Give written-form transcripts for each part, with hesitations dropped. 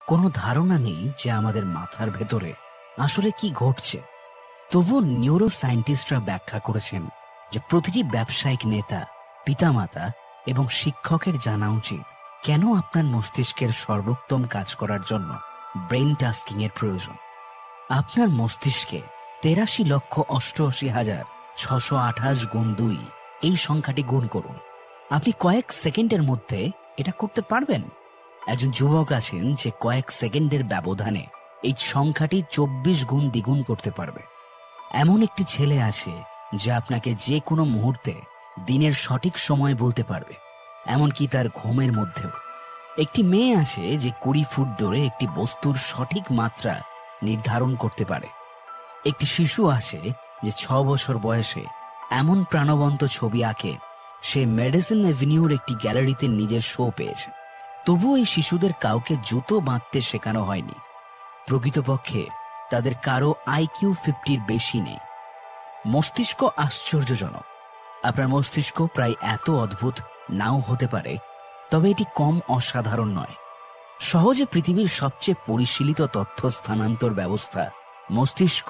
কোনো ধারণা নেই যে আমাদের মাথার ভেতরে আসলে কি ঘটছে। তবুও নিউরো সায়েন্টিস্টরা ব্যাখ্যা করেছেন যে প্রতিটি ব্যবসায়িক নেতা, পিতামাতা এবং শিক্ষকের জানা উচিত কেন আপনার মস্তিষ্কের সর্বোত্তম কাজ করার জন্য ব্রেইন টাস্কিং এর প্রয়োজন। আপনার মস্তিষ্কে 83,88,628 গুণ 2 এই সংখ্যাটি গুণ করুন। আপনি কয়েক সেকেন্ডের মধ্যে এটা করতে পারবেন। একজন যুবক আছেন যে কয়েক সেকেন্ডের ব্যবধানে এই সংখ্যাটি 24 গুণ দ্বিগুণ করতে পারবে। এমন একটি ছেলে আছে যে আপনাকে যে কোনো মুহূর্তে দিনের সঠিক সময় বলতে পারবে, এমনকি তার ঘুমের মধ্যেও। একটি মেয়ে আছে যে 20 ফুট দূরে একটি বস্তুর সঠিক মাত্রা নির্ধারণ করতে পারে। একটি শিশু আছে যে 6 বছর বয়সে এমন প্রাণবন্ত ছবি আঁকে সে মেডিসিন এভিনিউর একটি গ্যালারিতে নিজের শো পেয়েছে। তবুও এই শিশুদের কাউকে জুতো বাঁধতে শেখানো হয়নি। প্রকৃতপক্ষে তাদের কারো IQ 50-র বেশি নেই। মস্তিষ্ক আশ্চর্যজনক। আপনার মস্তিষ্ক প্রায় এত অদ্ভুত নাও হতে পারে, তবে এটি কম অসাধারণ নয়। সহজে পৃথিবীর সবচেয়ে পরিশীলিত তথ্য স্থানান্তর ব্যবস্থা মস্তিষ্ক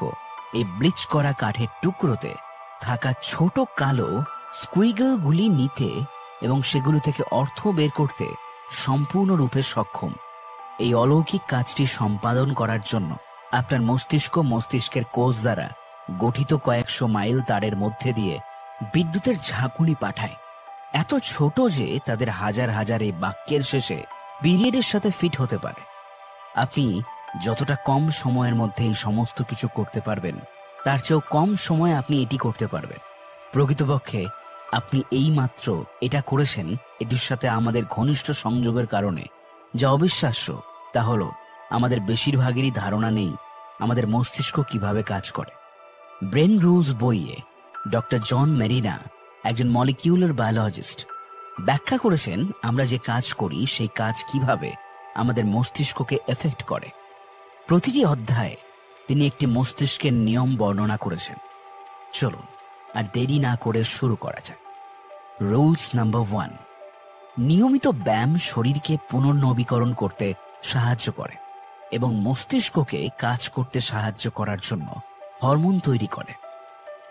এই ব্লিচ করা কাঠের টুকরোতে থাকা ছোট কালো স্কুইগলগুলি নিতে এবং সেগুলো থেকে অর্থ বের করতে সম্পূর্ণরূপে সক্ষম। এই অলৌকিক কাজটি সম্পাদন করার জন্য আপনার মস্তিষ্কের কোষ দ্বারা গঠিত কয়েকশো মাইল তারের মধ্যে দিয়ে বিদ্যুতের ঝাঁকুনি পাঠায়, এত ছোট যে তাদের হাজার হাজার এই বাক্যের শেষে পিরিয়ডের সাথে ফিট হতে পারে। আপনি যতটা কম সময়ের মধ্যে এই সমস্ত কিছু করতে পারবেন, তার চেয়েও কম সময়ে আপনি এটি করতে পারবেন। প্রকৃতপক্ষে আপনি এই মাত্র এটা করেছেন। এটির সাথে আমাদের ঘনিষ্ঠ সংযোগের কারণে যা অবিশ্বাস্য তা হলো আমাদের বেশিরভাগেরই ধারণা নেই আমাদের মস্তিষ্ক কিভাবে কাজ করে। ব্রেন রুলস বইয়ে ডক্টর জন মেরিনা, একজন মলিকিউলার বায়োলজিস্ট, ব্যাখ্যা করেছেন আমরা যে কাজ করি সেই কাজ কিভাবে আমাদের মস্তিষ্ককে এফেক্ট করে। প্রতিটি অধ্যায়ে তিনি একটি মস্তিষ্কের নিয়ম বর্ণনা করেছেন। চলুন আর দেরি না করে শুরু করা যায়। রুলস নাম্বার 1, নিয়মিত ব্যায়াম শরীরকে পুনর্নবীকরণ করতে সাহায্য করে এবং মস্তিষ্ককে কাজ করতে সাহায্য করার জন্য হরমোন তৈরি করে।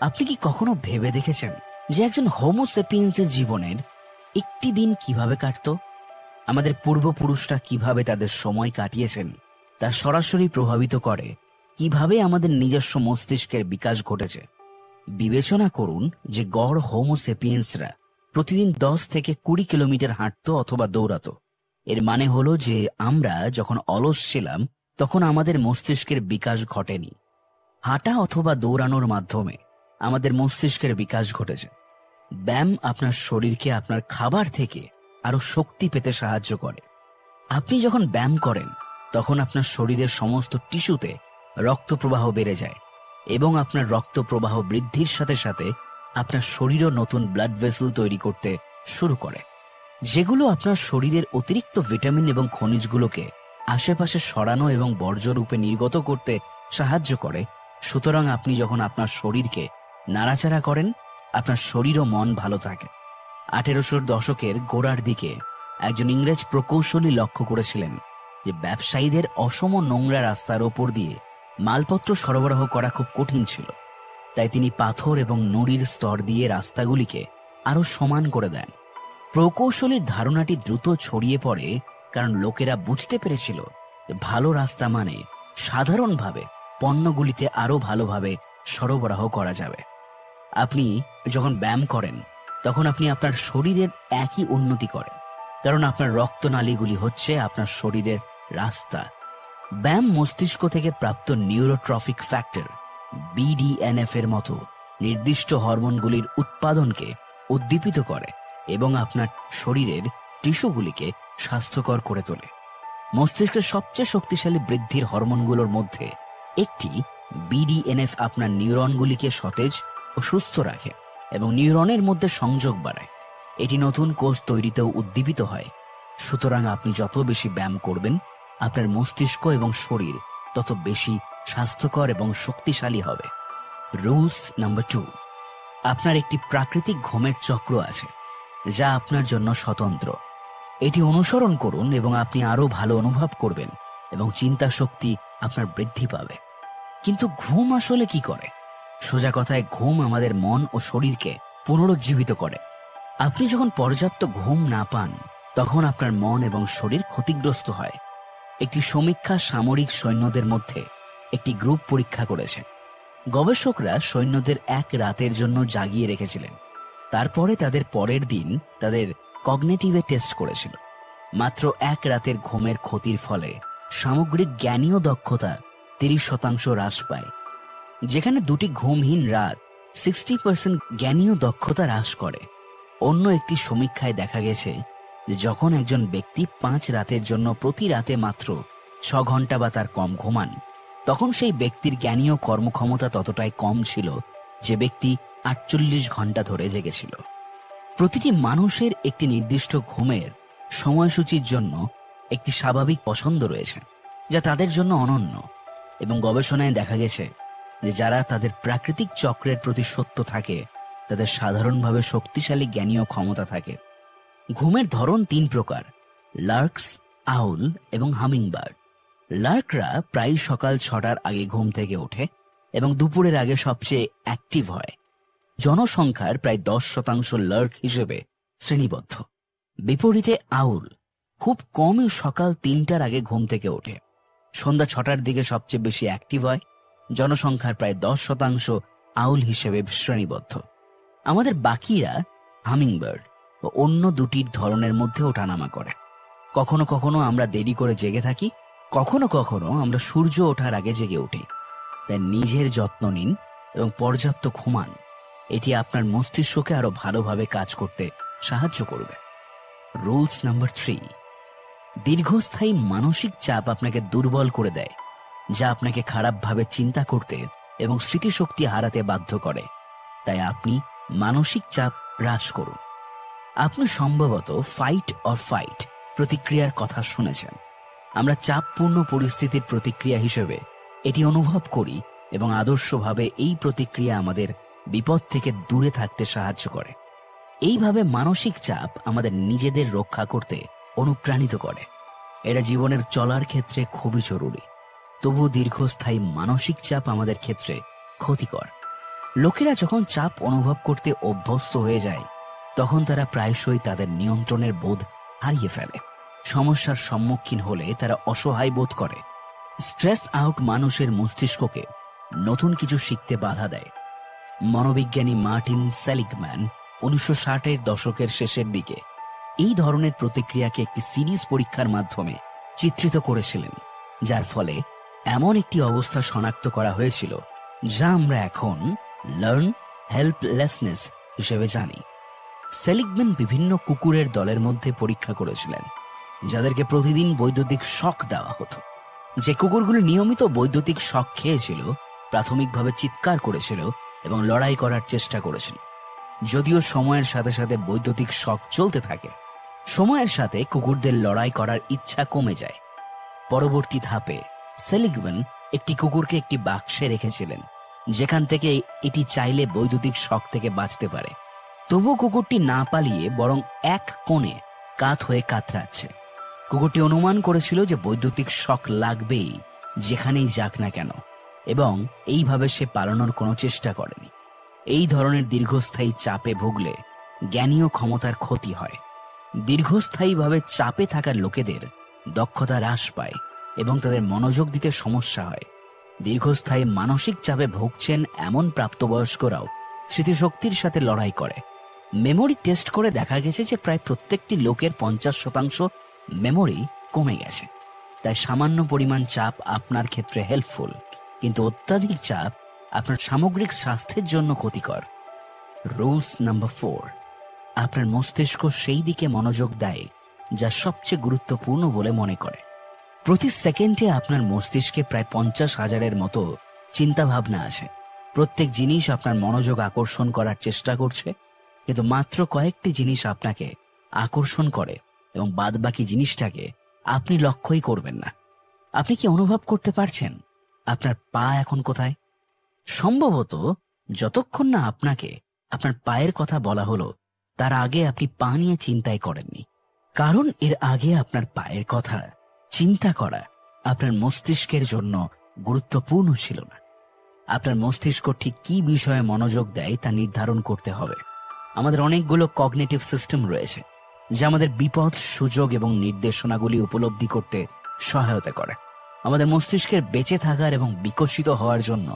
আপনি কি কখনো ভেবে দেখেছেন যে একজন হোমোসেপিয়েন্সের জীবনের একটি দিন কিভাবে কাটতো? আমাদের পূর্বপুরুষরা কিভাবে তাদের সময় কাটিয়েছেন তা সরাসরি প্রভাবিত করে কিভাবে আমাদের নিজস্ব মস্তিষ্কের বিকাশ ঘটেছে। বিবেচনা করুন যে গড় হোমোসেপিয়েন্সরা প্রতিদিন 10 থেকে 20 কিলোমিটার হাঁটতো অথবা দৌড়াতো। এর মানে হলো যে আমরা যখন অলস ছিলাম তখন আমাদের মস্তিষ্কের বিকাশ ঘটেনি। হাঁটা অথবা দৌড়ানোর মাধ্যমে আমাদের মস্তিষ্কের বিকাশ ঘটেছে। ব্যায়াম আপনার শরীরকে আপনার খাবার থেকে আরো শক্তি পেতে সাহায্য করে। আপনি যখন ব্যায়াম করেন তখন আপনার শরীরের সমস্ত টিস্যুতে রক্ত প্রবাহ বেড়ে যায় এবং আপনার রক্ত প্রবাহ বৃদ্ধির সাথে সাথে আপনার শরীরও নতুন ব্লাড ভেসেল তৈরি করতে শুরু করে, যেগুলো আপনার শরীরের অতিরিক্ত ভিটামিন এবং খনিজগুলোকে আশেপাশে সরানো এবং বর্জ্যরূপে নির্গত করতে সাহায্য করে। সুতরাং আপনি যখন আপনার শরীরকে নাড়াচাড়া করেন, আপনার শরীর ও মন ভালো থাকে। 1800 দশকের গোড়ার দিকে একজন ইংরেজ প্রকৌশলী লক্ষ্য করেছিলেন যে ব্যবসায়ীদের অসম নোংরা রাস্তার ওপর দিয়ে মালপত্র সরবরাহ করা খুব কঠিন ছিল। তাই তিনি পাথর এবং নুড়ির স্তর দিয়ে রাস্তাগুলিকে আরো সমান করে দেন। প্রকৌশলীর ধারণাটি দ্রুত ছড়িয়ে পড়ে, কারণ লোকেরা বুঝতে পেরেছিল যে ভালো রাস্তা মানে সাধারণভাবে পণ্যগুলিতে আরো ভালোভাবে সরবরাহ করা যাবে। আপনি যখন ব্যায়াম করেন তখন আপনি আপনার শরীরের একই উন্নতি করেন, কারণ আপনার রক্তনালীগুলি হচ্ছে আপনার শরীরের রাস্তা। ব্যায়াম মস্তিষ্ক থেকে প্রাপ্ত নিউরোট্রফিক ফ্যাক্টর BDNF এর মতো নির্দিষ্ট হরমোনগুলির উৎপাদনকে উদ্দীপিত করে এবং আপনার শরীরের টিস্যুগুলিকে স্বাস্থ্যকর করে তোলে। মস্তিষ্কের সবচেয়ে শক্তিশালী বৃদ্ধির হরমোনগুলোর মধ্যে একটি BDNF আপনার নিউরনগুলিকে সতেজ ও সুস্থ রাখে এবং নিউরনের মধ্যে সংযোগ বাড়ায়। এটি নতুন কোষ তৈরিতেও উদ্দীপিত হয়। সুতরাং আপনি যত বেশি ব্যায়াম করবেন, আপনার মস্তিষ্ক এবং শরীর তত বেশি স্বাস্থ্যকর এবং শক্তিশালী হবে। রুলস নাম্বার 2, আপনার একটি প্রাকৃতিক ঘুমের চক্র আছে যা আপনার জন্য স্বতন্ত্র। এটি অনুসরণ করুন এবং আপনি আরো ভালো অনুভব করবেন এবং চিন্তা শক্তি আপনার বৃদ্ধি পাবে। কিন্তু ঘুম আসলে কি করে? সোজা কথায়, ঘুম আমাদের মন ও শরীরকে পুনরুজ্জীবিত করে। আপনি যখন পর্যাপ্ত ঘুম না পান, তখন আপনার মন এবং শরীর ক্ষতিগ্রস্ত হয়। একটি সমীক্ষা সামরিক সৈন্যদের মধ্যে একটি গ্রুপ পরীক্ষা করেছে। গবেষকরা সৈন্যদের এক রাতের জন্য জাগিয়ে রেখেছিলেন। তারপরে তাদের পরের দিন তাদের কগনিটিভে টেস্ট করেছিল। মাত্র এক রাতের ঘুমের ক্ষতির ফলে সামগ্রিক জ্ঞানীয় দক্ষতা 30% হ্রাস পায়। যেখানে দুটি ঘুমহীন রাত 60% জ্ঞানীয় দক্ষতা হ্রাস করে। অন্য একটি সমীক্ষায় দেখা গেছে যে যখন একজন ব্যক্তি 5 রাতের জন্য প্রতি রাতে মাত্র 6 ঘন্টা বা তার কম ঘুমান, তখন সেই ব্যক্তির জ্ঞানীয় কর্মক্ষমতা ততটাই কম ছিল যে ব্যক্তি 48 ঘন্টা ধরে জেগেছিল। প্রতিটি মানুষের একটি নির্দিষ্ট ঘুমের সময়সূচির জন্য একটি স্বাভাবিক পছন্দ রয়েছে, যা তাদের জন্য অনন্য। এবং গবেষণায় দেখা গেছে যে যারা তাদের প্রাকৃতিক চক্রের প্রতি সত্য থাকে, তাদের সাধারণভাবে শক্তিশালী জ্ঞানীয় ক্ষমতা থাকে। ঘুমের ধরন 3 প্রকার: লার্কস, আউল এবং হামিংবার্ড। লার্করা প্রায় সকাল 6টার আগে ঘুম থেকে ওঠে এবং দুপুরের আগে সবচেয়ে অ্যাক্টিভ হয়। জনসংখ্যার প্রায় 10% লার্ক হিসেবে শ্রেণীবদ্ধ। বিপরীতে আউল খুব কমই সকাল 3টার আগে ঘুম থেকে ওঠে। সন্ধ্যা 6টার দিকে সবচেয়ে বেশি অ্যাক্টিভ হয়। জনসংখ্যার প্রায় 10% আউল হিসেবে শ্রেণীবদ্ধ। আমাদের বাকিরা হামিংবার্ড ও অন্য দুটির ধরনের মধ্যে ওঠানামা করে। কখনো কখনো আমরা দেরি করে জেগে থাকি, কখনো কখনো আমরা সূর্য ওঠার আগে জেগে উঠি। তাই নিজের যত্ন নিন এবং পর্যাপ্ত ঘুমান। এটি আপনার মস্তিষ্ককে আরো ভালোভাবে কাজ করতে সাহায্য করবে। রুলস নাম্বার 3: দীর্ঘস্থায়ী মানসিক চাপ আপনাকে দুর্বল করে দেয়, যা আপনাকে খারাপভাবে চিন্তা করতে এবং স্মৃতিশক্তি হারাতে বাধ্য করে। তাই আপনি মানসিক চাপ হ্রাস করুন। আপনি সম্ভবত ফাইট অর ফাইট প্রতিক্রিয়ার কথা শুনেছেন। আমরা চাপপূর্ণ পরিস্থিতির প্রতিক্রিয়া হিসেবে এটি অনুভব করি এবং আদর্শভাবে এই প্রতিক্রিয়া আমাদের বিপদ থেকে দূরে থাকতে সাহায্য করে। এইভাবে মানসিক চাপ আমাদের নিজেদের রক্ষা করতে অনুপ্রাণিত করে। এটা জীবনের চলার ক্ষেত্রে খুবই জরুরি। তবুও দীর্ঘস্থায়ী মানসিক চাপ আমাদের ক্ষেত্রে ক্ষতিকর। লোকেরা যখন চাপ অনুভব করতে অভ্যস্ত হয়ে যায়, তখন তারা প্রায়শই তাদের নিয়ন্ত্রণের বোধ হারিয়ে ফেলে। সমস্যার সম্মুখীন হলে তারা অসহায় বোধ করে। স্ট্রেস আউট মানুষের মস্তিষ্ককে নতুন কিছু শিখতে বাধা দেয়। মনোবিজ্ঞানী মার্টিন সেলিগম্যান 1960-এর দশকের শেষের দিকে এই ধরনের প্রতিক্রিয়াকে একটি সিরিজ পরীক্ষার মাধ্যমে চিত্রিত করেছিলেন, যার ফলে এমন একটি অবস্থা শনাক্ত করা হয়েছিল যা আমরা এখন লার্ন হেল্পলেসনেস হিসেবে জানি। সেলিগম্যান বিভিন্ন কুকুরের দলের মধ্যে পরীক্ষা করেছিলেন, যাদেরকে প্রতিদিন বৈদ্যুতিক শক দেওয়া হতো। যে কুকুরগুলি নিয়মিত বৈদ্যুতিক শক খেয়েছিল, প্রাথমিকভাবে চিৎকার করেছিল এবং লড়াই করার চেষ্টা করেছিল। যদিও সময়ের সাথে সাথে বৈদ্যুতিক শক চলতে থাকে, সময়ের সাথে কুকুরদের লড়াই করার ইচ্ছা কমে যায়। পরবর্তী ধাপে সেলিগম্যান একটি কুকুরকে একটি বাক্সে রেখেছিলেন, যেখান থেকে এটি চাইলে বৈদ্যুতিক শক থেকে বাঁচতে পারে। তবুও কুকুরটি না পালিয়ে বরং এক কোণে কাত হয়ে কাতরাচ্ছে। কুকুরটি অনুমান করেছিল যে বৈদ্যুতিক শক লাগবেই যেখানেই যাক না কেন, এবং এইভাবে সে পালানোর কোনো চেষ্টা করেনি। এই ধরনের দীর্ঘস্থায়ী চাপে ভুগলে জ্ঞানীয় ক্ষমতার ক্ষতি হয়। দীর্ঘস্থায়ীভাবে চাপে থাকা লোকেদের দক্ষতা হ্রাস পায় এবং তাদের মনোযোগ দিতে সমস্যা হয়। দীর্ঘস্থায়ী মানসিক চাপে ভুগছেন এমন প্রাপ্তবয়স্করাও স্মৃতিশক্তির সাথে লড়াই করে। মেমোরি টেস্ট করে দেখা গেছে যে প্রায় প্রত্যেকটি লোকের 50% মেমোরি কমে গেছে। তাই সামান্য পরিমাণ চাপ আপনার ক্ষেত্রে হেল্পফুল, কিন্তু অত্যাধিক চাপ আপনার সামগ্রিক স্বাস্থ্যের জন্য ক্ষতিকর। রুলস নাম্বার 4: আপনার মস্তিষ্ক সেই দিকে মনোযোগ দেয় যা সবচেয়ে গুরুত্বপূর্ণ বলে মনে করে। প্রতি সেকেন্ডে আপনার মস্তিষ্কে প্রায় 50,000-এর মতো চিন্তা ভাবনা আছে। প্রত্যেক জিনিস আপনার মনোযোগ আকর্ষণ করার চেষ্টা করছে, কিন্তু মাত্র কয়েকটি জিনিস আপনাকে আকর্ষণ করে এবং বাদবাকি জিনিসটাকে আপনি লক্ষ্যই করবেন না। আপনি কি অনুভব করতে পারছেন আপনার পা এখন কোথায়? সম্ভবত যতক্ষণ না আপনাকে আপনার পায়ের কথা বলা হলো, তার আগে আপনি পা নিয়ে চিন্তাই করেননি, কারণ এর আগে আপনার পায়ের কথা চিন্তা করা আপনার মস্তিষ্কের জন্য গুরুত্বপূর্ণ ছিল না। আপনার মস্তিষ্ক ঠিক কি বিষয়ে মনোযোগ দেয় তা নির্ধারণ করতে হবে। আমাদের অনেকগুলো কগনিটিভ সিস্টেম রয়েছে যা আমাদের বিপদ, সুযোগ এবং নির্দেশনাগুলি উপলব্ধি করতে সহায়তা করে। আমাদের মস্তিষ্কের বেঁচে থাকার এবং বিকশিত হওয়ার জন্য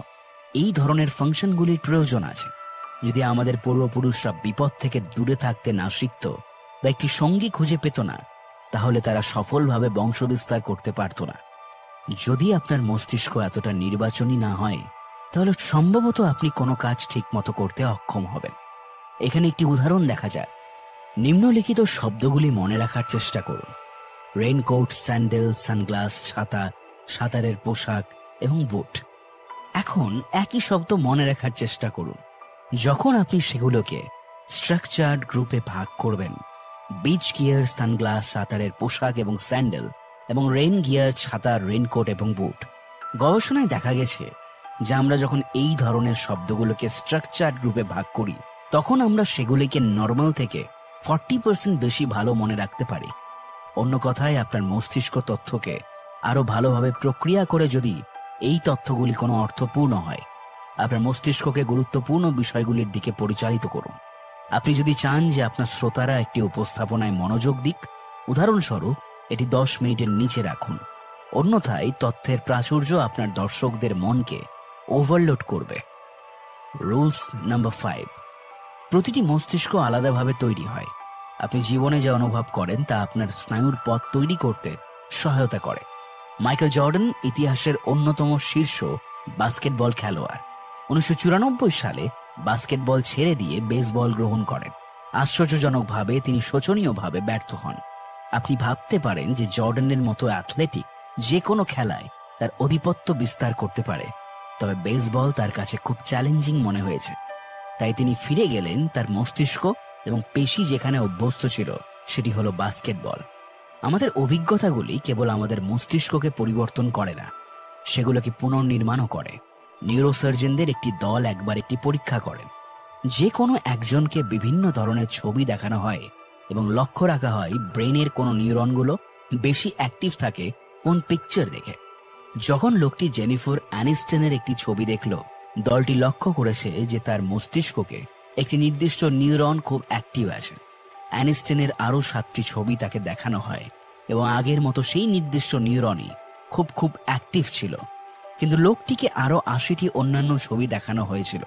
এই ধরনের ফাংশনগুলির প্রয়োজন আছে। যদি আমাদের পূর্বপুরুষরা বিপদ থেকে দূরে থাকতে না শিখত বা একটি সঙ্গী খুঁজে পেত না, তাহলে তারা সফলভাবে বংশবিস্তার করতে পারত না। যদি আপনার মস্তিষ্ক এতটা নির্বাচনী না হয়, তাহলে সম্ভবত আপনি কোনো কাজ ঠিক মতো করতে অক্ষম হবেন। এখানে একটি উদাহরণ দেখা যায়। নিম্নলিখিত শব্দগুলি মনে রাখার চেষ্টা করুন: রেইনকোট, স্যান্ডেল, সানগ্লাস, ছাতা, সাঁতারের পোশাক এবং বুট। এখন একই শব্দ মনে রাখার চেষ্টা করুন যখন আপনি সেগুলোকে স্ট্রাকচার্ড গ্রুপে ভাগ করবেন: বিচ গিয়ার, সানগ্লাস, সাঁতারের পোশাক এবং স্যান্ডেল, এবং রেইন গিয়ার, ছাতা, রেইনকোট এবং বুট। গবেষণায় দেখা গেছে যে আমরা যখন এই ধরনের শব্দগুলোকে স্ট্রাকচার্ড গ্রুপে ভাগ করি, তখন আমরা সেগুলিকে নর্মাল থেকে 40% বেশি ভালো মনে রাখতে পারি। অন্য কথায়, আপনার মস্তিষ্ক তথ্যকে আরো ভালোভাবে প্রক্রিয়া করে যদি এই তথ্যগুলি কোনো অর্থপূর্ণ হয়, আপনার মস্তিষ্ককে গুরুত্বপূর্ণ বিষয়গুলির দিকে পরিচালিত করুন। আপনি যদি চান যে আপনার শ্রোতারা একটি উপস্থাপনায় মনোযোগ দিক, উদাহরণস্বরূপ এটি 10 মিনিটের নিচে রাখুন। অন্যথায় তথ্যের প্রাচুর্য আপনার দর্শকদের মনকে ওভারলোড করবে। Rules number 5। প্রতিটি মস্তিষ্ক আলাদাভাবে তৈরি হয়। আপনি জীবনে যা অনুভব করেন তা আপনার স্নায়ুর পথ তৈরি করতে সহায়তা করে। মাইকেল জর্ডান ইতিহাসের অন্যতম শীর্ষ বাস্কেটবল খেলোয়াড়। 1994 সালে বাস্কেটবল ছেড়ে দিয়ে বেসবল গ্রহণ করেন। আশ্চর্যজনকভাবে তিনি শোচনীয়ভাবে ব্যর্থ হন। আপনি ভাবতে পারেন যে জর্ডানের মতো অ্যাথলেটিক যে কোনো খেলায় তার আধিপত্য বিস্তার করতে পারে, তবে বেসবল তার কাছে খুব চ্যালেঞ্জিং মনে হয়েছে। তাই তিনি ফিরে গেলেন তার মস্তিষ্ক এবং পেশি যেখানে অভ্যস্ত ছিল, সেটি হলো বাস্কেটবল। আমাদের অভিজ্ঞতাগুলি কেবল আমাদের মস্তিষ্ককে পরিবর্তন করে না, সেগুলোকে পুনর্নির্মাণও করে। নিউরোসার্জনদের একটি দল একবার একটি পরীক্ষা করেন। যে কোনো একজনকে বিভিন্ন ধরনের ছবি দেখানো হয় এবং লক্ষ্য রাখা হয় ব্রেনের কোন নিউরনগুলো বেশি অ্যাক্টিভ থাকে কোন পিকচার দেখে। যখন লোকটি জেনিফার অ্যানিস্টনের একটি ছবি দেখল, দলটি লক্ষ্য করেছে যে তার মস্তিষ্ককে একটি নির্দিষ্ট নিউরন খুব অ্যাক্টিভ আছে। অ্যানিস্টনের আরও 7টি ছবি তাকে দেখানো হয় এবং আগের মতো সেই নির্দিষ্ট নিউরনই খুব অ্যাক্টিভ ছিল, কিন্তু লোকটিকে আরও 80টি অন্যান্য ছবি দেখানো হয়েছিল।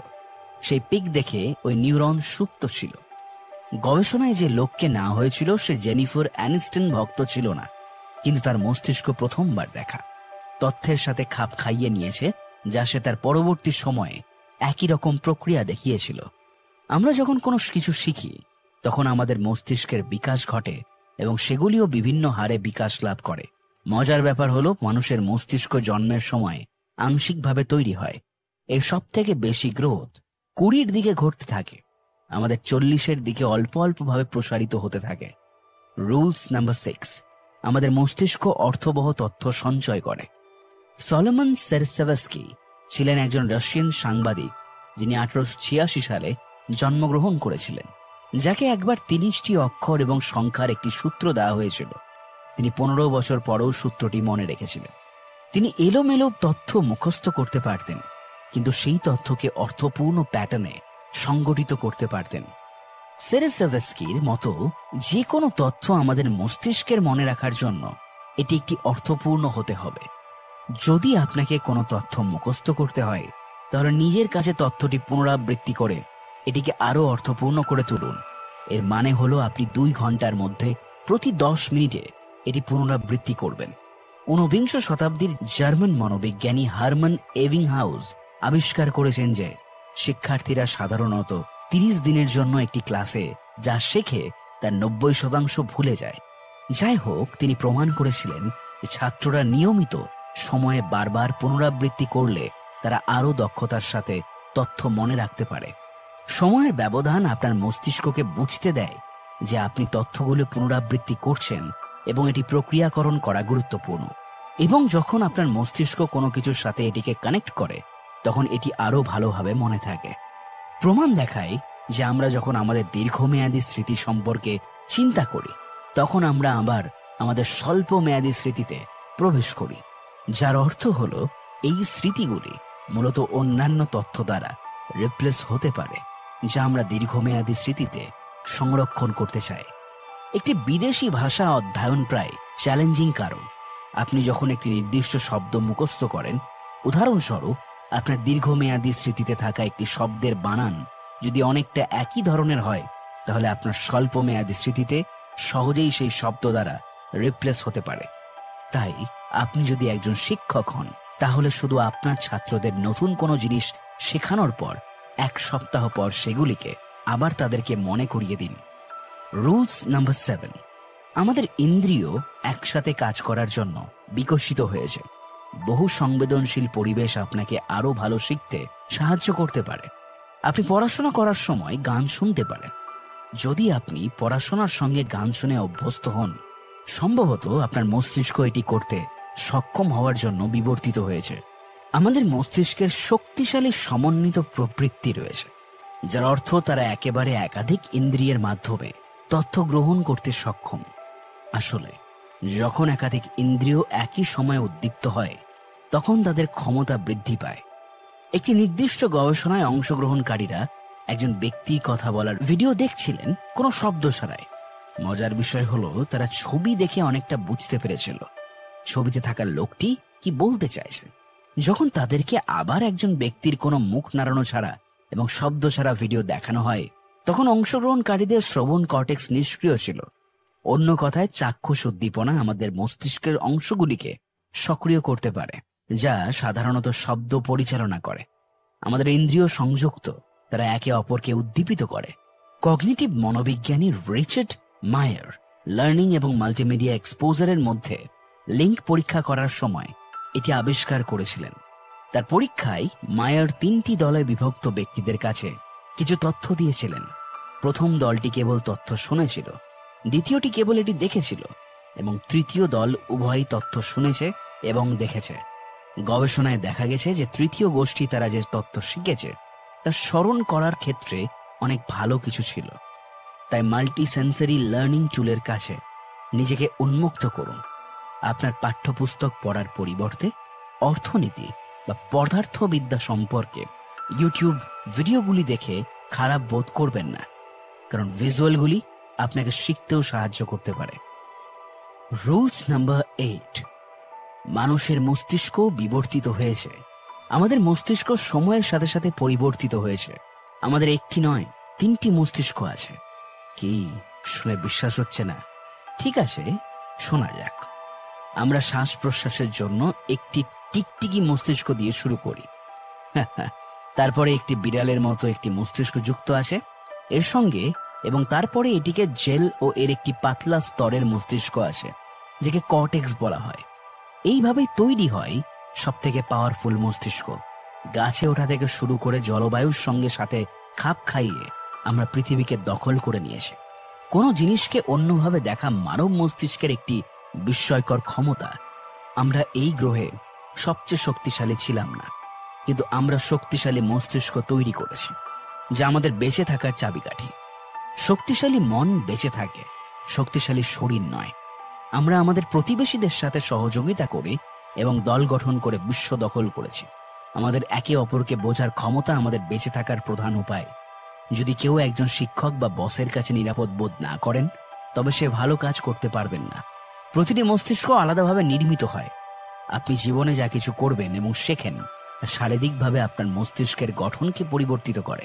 সেই পিক দেখে ওই নিউরন সুপ্ত ছিল। গবেষণায় যে লোককে না হয়েছিল সে জেনিফার অ্যানিস্টন ভক্ত ছিল না, কিন্তু তার মস্তিষ্ক প্রথমবার দেখা তথ্যের সাথে খাপ খাইয়ে নিয়েছে, যা সে তার পরবর্তী সময়ে একই রকম প্রক্রিয়া দেখিয়েছিল। আমরা যখন কোনো কিছু শিখি, তখন আমাদের মস্তিষ্কের বিকাশ ঘটে এবং সেগুলিও বিভিন্ন হারে বিকাশ লাভ করে। মজার ব্যাপার হলো, মানুষের মস্তিষ্ক জন্মের সময় আংশিকভাবে তৈরি হয়। এর সব থেকে বেশি গ্রোথ 20-র দিকে ঘটতে থাকে, আমাদের 40-এর দিকে অল্প অল্পভাবে প্রসারিত হতে থাকে। Rules number 6। আমাদের মস্তিষ্ক অর্থবহ তথ্য সঞ্চয় করে। সলোমন সেরসেভস্কি ছিলেন একজন রাশিয়ান সাংবাদিক যিনি 1886 সালে জন্মগ্রহণ করেছিলেন, যাকে একবার 30টি অক্ষর এবং সংখ্যার একটি সূত্র দেওয়া হয়েছিল। তিনি 15 বছর পরেও সূত্রটি মনে রেখেছিলেন। তিনি এলোমেলো তথ্য মুখস্থ করতে পারতেন, কিন্তু সেই তথ্যকে অর্থপূর্ণ প্যাটার্নে সংগঠিত করতে পারতেন। সেরেসেভস্কির মতো যে কোনো তথ্য আমাদের মস্তিষ্কের মনে রাখার জন্য এটি একটি অর্থপূর্ণ হতে হবে। যদি আপনাকে কোনো তথ্য মুখস্থ করতে হয়, তাহলে নিজের কাছে তথ্যটি পুনরাবৃত্তি করে এটিকে আরো অর্থপূর্ণ করে তুলুন। এর মানে হলো আপনি 2 ঘন্টার মধ্যে প্রতি 10 মিনিটে এটি পুনরাবৃত্তি করবেন। 19বিংশ শতাব্দীর জার্মান মনোবিজ্ঞানী হারমান এবিংহাউস আবিষ্কার করেছেন যে শিক্ষার্থীরা সাধারণত 30 দিনের জন্য একটি ক্লাসে যা শেখে তার 90% ভুলে যায়। যাই হোক, তিনি প্রমাণ করেছিলেন যে ছাত্ররা নিয়মিত সময়ে বারবার পুনরাবৃত্তি করলে তারা আরো দক্ষতার সাথে তথ্য মনে রাখতে পারে। সময়ের ব্যবধান আপনার মস্তিষ্ককে বুঝতে দেয় যে আপনি তথ্যগুলো পুনরাবৃত্তি করছেন এবং এটি প্রক্রিয়াকরণ করা গুরুত্বপূর্ণ। এবং যখন আপনার মস্তিষ্ক কোনো কিছুর সাথে এটিকে কানেক্ট করে, তখন এটি আরো ভালোভাবে মনে থাকে। প্রমাণ দেখায় যে আমরা যখন আমাদের দীর্ঘমেয়াদী স্মৃতি সম্পর্কে চিন্তা করি, তখন আমরা আবার আমাদের স্বল্প মেয়াদী স্মৃতিতে প্রবেশ করি। যার অর্থ হলো এই স্মৃতিগুলি মূলত অন্যান্য তথ্য দ্বারা রিপ্লেস হতে পারে, যা আমরা দীর্ঘমেয়াদী স্মৃতিতে সংরক্ষণ করতে চাই। একটি বিদেশি ভাষা অধ্যয়ন প্রায় চ্যালেঞ্জিং, কারণ আপনি যখন একটি নির্দিষ্ট শব্দ মুখস্থ করেন, উদাহরণস্বরূপ আপনার দীর্ঘমেয়াদী স্মৃতিতে থাকা একটি শব্দের বানান যদি অনেকটা একই ধরনের হয়, তাহলে আপনার স্বল্পমেয়াদী স্মৃতিতে সহজেই সেই শব্দ দ্বারা রিপ্লেস হতে পারে। তাই আপনি যদি একজন শিক্ষক হন, তাহলে শুধু আপনার ছাত্রদের নতুন কোনো জিনিস শেখানোর পর 1 সপ্তাহ পর সেগুলিকে আবার তাদেরকে মনে করিয়ে দিন। রুলস নাম্বার 7, আমাদের ইন্দ্রিয় একসাথে কাজ করার জন্য বিকশিত হয়েছে। বহু সংবেদনশীল পরিবেশ আপনাকে আরো ভালো শিখতে সাহায্য করতে পারে। আপনি পড়াশোনা করার সময় গান শুনতে পারেন। যদি আপনি পড়াশোনার সঙ্গে গান শুনে অভ্যস্ত হন, সম্ভবত আপনার মস্তিষ্ক এটি করতে সক্ষম হওয়ার জন্য বিবর্তিত হয়েছে। আমাদের মস্তিষ্কের শক্তিশালী সমন্বিত প্রবৃত্তি রয়েছে, যার অর্থ তারা একেবারে একাধিক ইন্দ্রিয়ের মাধ্যমে তথ্য গ্রহণ করতে সক্ষম। আসলে যখন একাধিক ইন্দ্রিয় একই সময়ে উদ্দীপ্ত হয়, তখন তাদের ক্ষমতা বৃদ্ধি পায়। একটি নির্দিষ্ট গবেষণায় অংশগ্রহণকারীরা একজন ব্যক্তির কথা বলার ভিডিও দেখছিলেন কোনো শব্দ ছাড়াই। মজার বিষয় হলো, তারা ছবি দেখে অনেকটা বুঝতে পেরেছিল ছবিতে থাকা লোকটি কি বলতে চাইছে। যখন তাদেরকে আবার একজন ব্যক্তির কোনো মুখ নাড়ানো ছাড়া এবং শব্দ ছাড়া ভিডিও দেখানো হয়, তখন অংশগ্রহণকারীদের শ্রবণ কর্টেক্স নিষ্ক্রিয় ছিল। অন্য কথায়, চাক্ষুষ উদ্দীপনা আমাদের মস্তিষ্কের অংশগুলিকে সক্রিয় করতে পারে, যা সাধারণত শব্দ পরিচালনা করে। আমাদের ইন্দ্রিয় সংযুক্ত, তারা একে অপরকে উদ্দীপিত করে। কগনিটিভ মনোবিজ্ঞানী রিচার্ড মায়ার লার্নিং এবং মাল্টিমিডিয়া এক্সপোজারের মধ্যে লিঙ্ক পরীক্ষা করার সময় এটি আবিষ্কার করেছিলেন। তার পরীক্ষায় মায়ার 3টি দলে বিভক্ত ব্যক্তিদের কাছে কিছু তথ্য দিয়েছিলেন। প্রথম দলটি কেবল তথ্য শুনেছিল, দ্বিতীয়টি কেবল এটি দেখেছিল এবং তৃতীয় দল উভয়ই তথ্য শুনেছে এবং দেখেছে। গবেষণায় দেখা গেছে যে তৃতীয় গোষ্ঠী তারা যে তথ্য শিখেছে তা স্মরণ করার ক্ষেত্রে অনেক ভালো কিছু ছিল। তাই মাল্টি সেন্সরি লার্নিং টুলের কাছে নিজেকে উন্মুক্ত করুন। আপনার পাঠ্যপুস্তক পড়ার পরিবর্তে অর্থনীতি বা পদার্থবিদ্যা সম্পর্কে ইউটিউব ভিডিওগুলি দেখে খারাপ বোধ করবেন না, কারণ ভিজুয়ালগুলি আপনাকে শিখতেও সাহায্য করতে পারে। রুলস নাম্বার 8, মানুষের মস্তিষ্ক বিবর্তিত হয়েছে। আমাদের মস্তিষ্ক সময়ের সাথে সাথে পরিবর্তিত হয়েছে। আমাদের একটি নয়, 3টি মস্তিষ্ক আছে। কি শুনে বিশ্বাস হচ্ছে না? ঠিক আছে, শোনা যাক। আমরা শ্বাস প্রশ্বাসের জন্য একটি টিকটিকি মস্তিষ্ক দিয়ে শুরু করি। তারপরে একটি বিড়ালের মতো একটি মস্তিষ্ক যুক্ত আছে এর সঙ্গে, এবং তারপরে এটিকে জেল ও এর একটি পাতলা স্তরের মস্তিষ্ক আছে, যাকে কর্টেক্স বলা হয়। এইভাবেই তৈরি হয় সব থেকে পাওয়ারফুল মস্তিষ্ক। গাছে ওঠা থেকে শুরু করে জলবায়ুর সঙ্গে সাথে খাপ খাইয়ে আমরা পৃথিবীকে দখল করে নিয়েছি। কোনো জিনিসকে অন্যভাবে দেখা মানব মস্তিষ্কের একটি বিস্ময়কর ক্ষমতা। আমরা এই গ্রহে সবচেয়ে শক্তিশালী ছিলাম না, কিন্তু আমরা শক্তিশালী মস্তিষ্ক তৈরি করেছি, যা আমাদের বেঁচে থাকার চাবিকাঠি। শক্তিশালী মন বেঁচে থাকে, শক্তিশালী শরীর নয়। আমরা আমাদের প্রতিবেশীদের সাথে সহযোগিতা করে এবং দল গঠন করে বিশ্ব দখল করেছি। আমাদের একে অপরকে বোঝার ক্ষমতা আমাদের বেঁচে থাকার প্রধান উপায়। যদি কেউ একজন শিক্ষক বা বসের কাছে নিরাপদ বোধ না করেন, তবে সে ভালো কাজ করতে পারবেন না। প্রতিটি মস্তিষ্ক আলাদাভাবে নির্মিত হয়। আপনি জীবনে যা কিছু করবেন এবং শেখেন, শারীরিকভাবে আপনার মস্তিষ্কের গঠনকে পরিবর্তিত করে।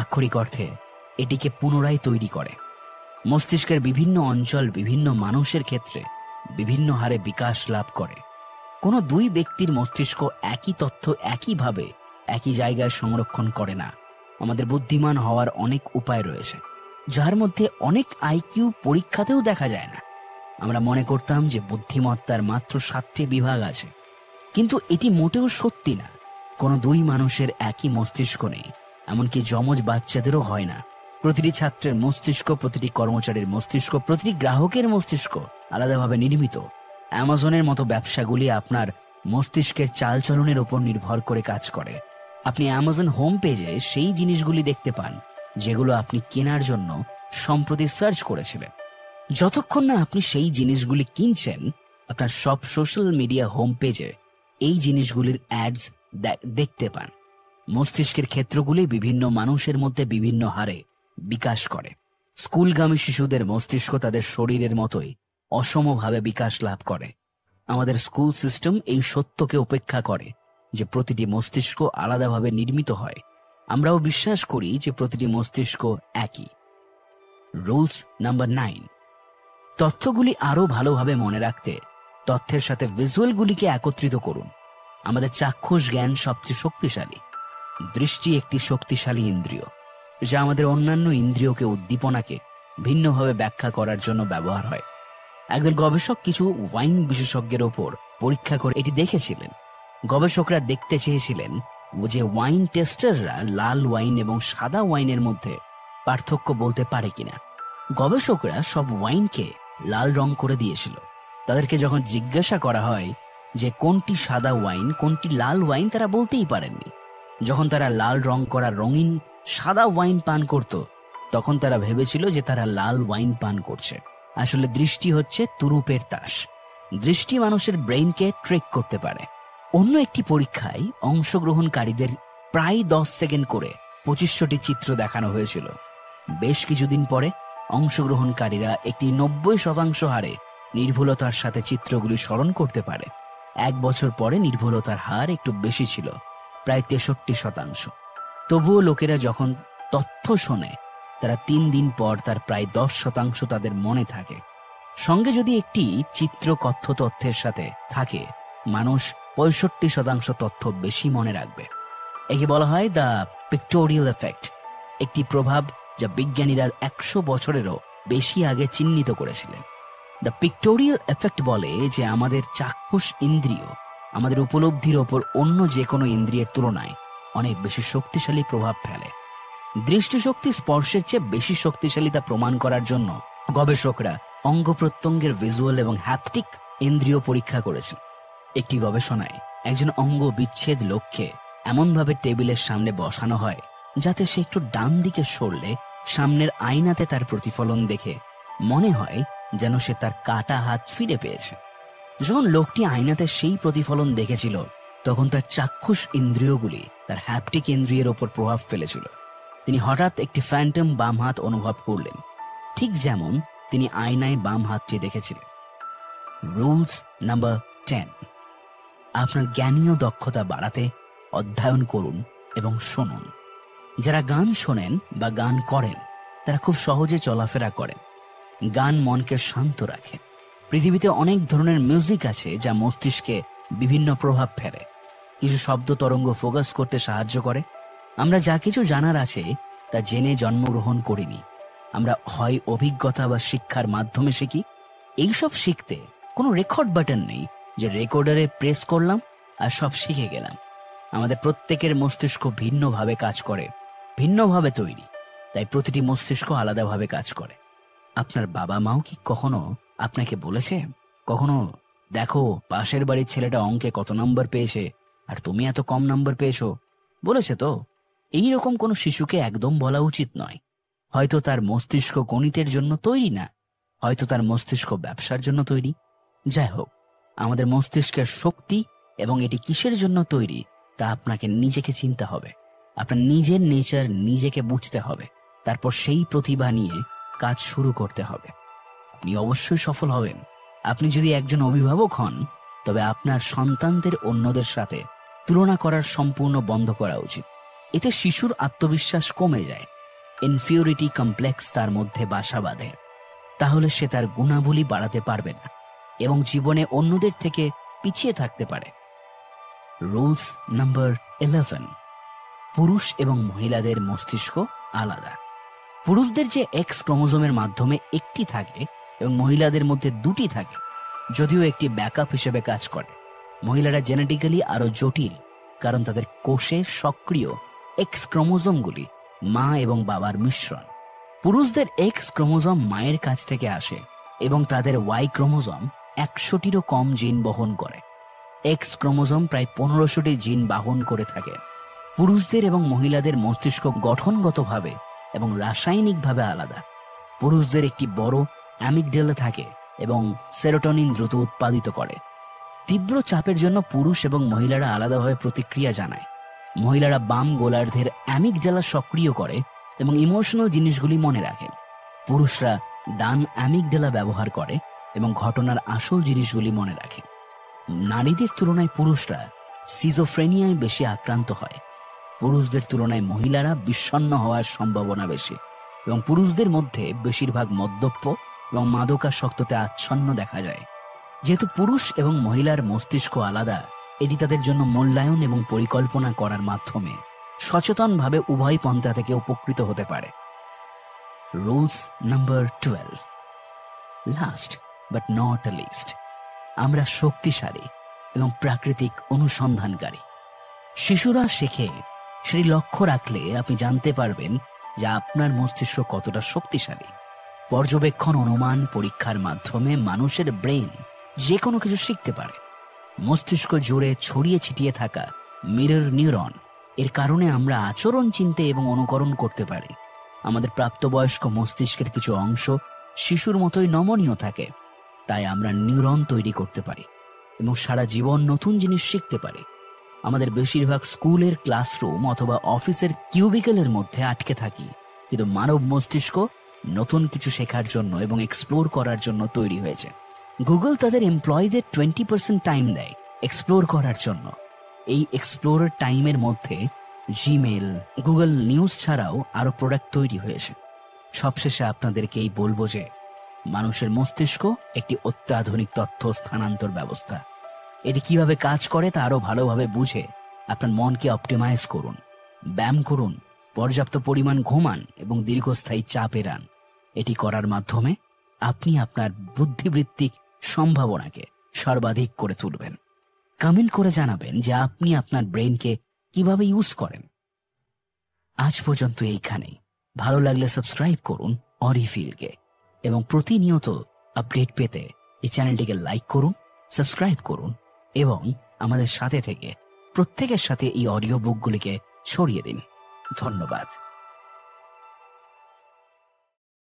আক্ষরিক অর্থে এটিকে পুনরায় তৈরি করে। মস্তিষ্কের বিভিন্ন অঞ্চল বিভিন্ন মানুষের ক্ষেত্রে বিভিন্ন হারে বিকাশ লাভ করে। কোনো 2 ব্যক্তির মস্তিষ্ক একই তথ্য একইভাবে একই জায়গায় সংরক্ষণ করে না। আমাদের বুদ্ধিমান হওয়ার অনেক উপায় রয়েছে, যার মধ্যে অনেক আইকিউ পরীক্ষাতেও দেখা যায় না। আমরা মনে করতাম যে বুদ্ধিমত্তার মাত্র 7টি বিভাগ আছে, কিন্তু এটি মোটেও সত্যি না। কোনো 2 মানুষের একই মস্তিষ্ক নেই, এমনকি যমজ বাচ্চাদেরও হয় না। প্রতিটি ছাত্রের মস্তিষ্ক, প্রতিটি কর্মচারীর মস্তিষ্ক, প্রতিটি গ্রাহকের মস্তিষ্ক আলাদাভাবে নির্মিত। অ্যামাজনের মতো ব্যবসাগুলি আপনার মস্তিষ্কের চালচলনের উপর নির্ভর করে কাজ করে। আপনি অ্যামাজন হোম পেজে সেই জিনিসগুলি দেখতে পান যেগুলো আপনি কেনার জন্য সম্প্রতি সার্চ করেছিলেন। যতক্ষণ না আপনি সেই জিনিসগুলি কিনছেন, আপনার সব সোশ্যাল মিডিয়া হোম পেজে এই জিনিসগুলির অ্যাডস দেখতে পান। মস্তিষ্কের ক্ষেত্রগুলি বিভিন্ন মানুষের মধ্যে বিভিন্ন হারে বিকাশ করে। স্কুলগামী শিশুদের মস্তিষ্ক তাদের শরীরের মতোই অসমভাবে বিকাশ লাভ করে। আমাদের স্কুল সিস্টেম এই সত্যকে উপেক্ষা করে যে প্রতিটি মস্তিষ্ক আলাদাভাবে নির্মিত হয়। আমরাও বিশ্বাস করি যে প্রতিটি মস্তিষ্ক একই। রুলস নাম্বার 9, তথ্যগুলি আরো ভালোভাবে মনে রাখতে তথ্যের সাথে ভিজুয়ালগুলিকে একত্রিত করুন। আমাদের চাক্ষুষ জ্ঞান সবচেয়ে শক্তিশালী। দৃষ্টি একটি শক্তিশালী ইন্দ্রিয় যা আমাদের অন্যান্য ইন্দ্রিয়কে উদ্দীপনাকে ভিন্নভাবে ব্যাখ্যা করার জন্য ব্যবহার হয়। একদল গবেষক কিছু ওয়াইন বিশেষজ্ঞের ওপর পরীক্ষা করে এটি দেখেছিলেন। গবেষকরা দেখতে চেয়েছিলেন যে ওয়াইন টেস্টাররা লাল ওয়াইন এবং সাদা ওয়াইনের মধ্যে পার্থক্য বলতে পারে কিনা। গবেষকরা সব ওয়াইনকে লাল রং করে দিয়েছিল। তাদেরকে যখন জিজ্ঞাসা করা হয় যে কোনটি সাদা ওয়াইন কোনটি লাল ওয়াইন, তারা বলতেই পারেননি। যখন তারা লাল রং করা রঙিন সাদা ওয়াইন পান করত, তখন তারা ভেবেছিল যে তারা লাল ওয়াইন পান করছে। আসলে দৃষ্টি হচ্ছে তুরুপের তাস। দৃষ্টি মানুষের ব্রেইনকে ট্রেক করতে পারে। অন্য একটি পরীক্ষায় অংশগ্রহণকারীদের প্রায় 10 সেকেন্ড করে 2500টি চিত্র দেখানো হয়েছিল। বেশ কিছুদিন পরে অংশগ্রহণকারীরা একটি 90% হারে নির্ভুলতার সাথে চিত্রগুলি স্মরণ করতে পারে। 1 বছর পরে নির্ভুলতার হার একটু বেশি ছিল, প্রায় 63%। তবুও লোকেরা যখন তথ্য শোনে তারা 3 দিন পর তার প্রায় 10% তাদের মনে থাকে। সঙ্গে যদি একটি চিত্র কথ্য তথ্যের সাথে থাকে, মানুষ 65% তথ্য বেশি মনে রাখবে। একে বলা হয় দ্য পিক্টোরিয়াল এফেক্ট, একটি প্রভাব যা বিজ্ঞানীরা 100 বছরেরও বেশি আগে চিহ্নিত করেছিলেন। দ্য পিক্টোরিয়াল এফেক্ট বলে যে আমাদের চাক্ষুষ ইন্দ্রিয় আমাদের উপলব্ধির ওপর অন্য যে কোনো ইন্দ্রিয়ের তুলনায় অনেক বেশি শক্তিশালী প্রভাব ফেলে। দৃষ্টিশক্তি স্পর্শের চেয়ে বেশি শক্তিশালী তা প্রমাণ করার জন্য গবেষকরা অঙ্গ প্রত্যঙ্গের ভিজুয়াল এবং হ্যাপটিক ইন্দ্রিয় পরীক্ষা করেছেন। একটি গবেষণায় একজন অঙ্গ বিচ্ছেদ লোককে এমনভাবে টেবিলের সামনে বসানো হয় যাতে সে একটু ডান দিকে সরলে সামনের আয়নাতে তার প্রতিফলন দেখে মনে হয় যেন সে তার কাটা হাত ফিরে পেয়েছে। যখন লোকটি আয়নাতে সেই প্রতিফলন দেখেছিল, তখন তার চাক্ষুষ ইন্দ্রিয়গুলি তার হ্যাপটিক ইন্দ্রিয়ের ওপর প্রভাব ফেলেছিল। তিনি হঠাৎ একটি ফ্যান্টম বাম হাত অনুভব করলেন, ঠিক যেমন তিনি আয়নায় বাম হাতটি দেখেছিলেন। রুলস নাম্বার 10, আপনার জ্ঞানীয় দক্ষতা বাড়াতে অধ্যয়ন করুন এবং শুনুন। যারা গান শোনেন বা গান করেন তারা খুব সহজে চলাফেরা করেন। গান মনকে শান্ত রাখে। পৃথিবীতে অনেক ধরনের মিউজিক আছে যা মস্তিষ্কে বিভিন্ন প্রভাব ফেলে। কিছু শব্দ তরঙ্গ ফোকাস করতে সাহায্য করে। আমরা যা কিছু জানার আছে তা জেনে জন্মগ্রহণ করিনি। আমরা হয় অভিজ্ঞতা বা শিক্ষার মাধ্যমে শিখি। এইসব শিখতে কোনো রেকর্ড বাটন নেই যে রেকর্ডারে প্রেস করলাম আর সব শিখে গেলাম। আমাদের প্রত্যেকের মস্তিষ্ক ভিন্নভাবে কাজ করে, ভিন্নভাবে তৈরি, তাই প্রতিটি মস্তিষ্ক আলাদাভাবে কাজ করে। আপনার বাবা মাও কি কখনো আপনাকে বলেছে, কখনো দেখো পাশের বাড়ির ছেলেটা অঙ্কে কত নাম্বার পেয়েছে আর তুমি এত কম নাম্বার পেয়েছো, বলেছে তো? এইরকম কোনো শিশুকে একদম বলা উচিত নয়। হয়তো তার মস্তিষ্ক গণিতের জন্য তৈরি না, হয়তো তার মস্তিষ্ক ব্যবসার জন্য তৈরি। যাই হোক, আমাদের মস্তিষ্কের শক্তি এবং এটি কিসের জন্য তৈরি তা আপনাকে নিজেকে চিনতে হবে। আপনার নিজের নেচার নিজেকে বুঝতে হবে, তারপর সেই প্রতিভা নিয়ে কাজ শুরু করতে হবে। আপনি অবশ্যই সফল হবেন। আপনি যদি একজন অভিভাবক হন, তবে আপনার সন্তানদের অন্যদের সাথে তুলনা করার সম্পূর্ণ বন্ধ করা উচিত। এতে শিশুর আত্মবিশ্বাস কমে যায়, ইনফিউরিটি কমপ্লেক্স তার মধ্যে বাসা বাঁধে। তাহলে সে তার গুণাবলী বাড়াতে পারবে না এবং জীবনে অন্যদের থেকে পিছিয়ে থাকতে পারে। রুলস নাম্বার 11, পুরুষ এবং মহিলাদের মস্তিষ্ক আলাদা। পুরুষদের যে এক্স ক্রোমোজোমের মাধ্যমে একটি থাকে এবং মহিলাদের মধ্যে 2টি থাকে, যদিও একটি ব্যাকআপ হিসেবে কাজ করে। মহিলারা জেনেটিক্যালি আরো জটিল, কারণ তাদের কোষে সক্রিয় এক্স ক্রোমোজোমগুলি মা এবং বাবার মিশ্রণ। পুরুষদের এক্স ক্রোমোজোম মায়ের কাছ থেকে আসে এবং তাদের ওয়াই ক্রোমোজোম 100টিরও কম জিন বহন করে। এক্স ক্রোমোজোম প্রায় 1500টি জিন বহন করে থাকে। পুরুষদের এবং মহিলাদের মস্তিষ্ক গঠনগতভাবে এবং রাসায়নিকভাবে আলাদা। পুরুষদের একটি বড় অ্যামিগডালা থাকে এবং সেরোটোনিন দ্রুত উৎপাদিত করে। তীব্র চাপের জন্য পুরুষ এবং মহিলারা আলাদাভাবে প্রতিক্রিয়া জানায়। মহিলারা বাম গোলার্ধের অ্যামিগডালা সক্রিয় করে এবং ইমোশনাল জিনিসগুলি মনে রাখে। পুরুষরা ডান অ্যামিগডালা ব্যবহার করে এবং ঘটনার আসল জিনিসগুলি মনে রাখে। নারীদের তুলনায় পুরুষরা সিজোফ্রেনিয়ায় বেশি আক্রান্ত হয়। পুরুষদের তুলনায় মহিলারা বিষণ্ণ হওয়ার সম্ভাবনা বেশি এবং পুরুষদের মধ্যে বেশিরভাগ মদ্যপ এবং মাদকাসক্ততে আচ্ছন্ন দেখা যায়। যেহেতু পুরুষ এবং মহিলার মস্তিষ্ক আলাদা, এটি তাদের জন্য মূল্যায়ন এবং পরিকল্পনা করার মাধ্যমে সচেতনভাবে উভয় পন্থা থেকে উপকৃত হতে পারে। Rules number 12, last but not list, আমরা শক্তিশালী এবং প্রাকৃতিক অনুসন্ধানকারী। শিশুরা শেখে, সেই লক্ষ্য রাখলে আপনি জানতে পারবেন যে আপনার মস্তিষ্ক কতটা শক্তিশালী। পর্যবেক্ষণ, অনুমান, পরীক্ষার মাধ্যমে মানুষের ব্রেন যে কোনো কিছু শিখতে পারে। মস্তিষ্ক জুড়ে ছড়িয়ে ছিটিয়ে থাকা মিরর নিউরন এর কারণে আমরা আচরণ চিনতে এবং অনুকরণ করতে পারি। আমাদের প্রাপ্তবয়স্ক মস্তিষ্কের কিছু অংশ শিশুর মতোই নমনীয় থাকে, তাই আমরা নিউরন তৈরি করতে পারি এবং সারা জীবন নতুন জিনিস শিখতে পারি। আমাদের বেশিরভাগ স্কুলের ক্লাসরুম অথবা অফিসের কিউবিকেলের মধ্যে আটকে থাকি, কিন্তু মানব মস্তিষ্ক নতুন কিছু শেখার জন্য এবং এক্সপ্লোর করার জন্য তৈরি হয়েছে। গুগল তাদের এমপ্লয়ীদের 20% টাইম দেয় এক্সপ্লোর করার জন্য। এই এক্সপ্লোর টাইমের মধ্যে জিমেল, গুগল নিউজ ছাড়াও আরো প্রোডাক্ট তৈরি হয়েছে। সবশেষে আপনাদেরকে এই বলবো যে মানুষের মস্তিষ্ক একটি অত্যাধুনিক তথ্য স্থানান্তর ব্যবস্থা। এটি কিভাবে কাজ করে তা আরো ভালোভাবে বুঝে আপনার মনকে অপটিমাইজ করুন। ব্যায়াম করুন, পর্যাপ্ত পরিমাণ ঘুমান এবং দীর্ঘস্থায়ী চাপ এড়ান। এটি করার মাধ্যমে আপনি আপনার বুদ্ধিবৃত্তিক সম্ভাবনাকে সর্বাধিক করে তুলবেন। কমেন্ট করে জানাবেন যে আপনি আপনার ব্রেনকে কিভাবে ইউজ করেন। আজ পর্যন্ত এইখানেই। ভালো লাগলে সাবস্ক্রাইব করুন অরিফিলকে এবং প্রতিনিয়ত আপডেট পেতে এই চ্যানেলটিকে লাইক করুন, সাবস্ক্রাইব করুন এবং আমাদের সাথে থেকে প্রত্যেকের সাথে এই অডিও বুকগুলিকে ছড়িয়ে দিন। ধন্যবাদ।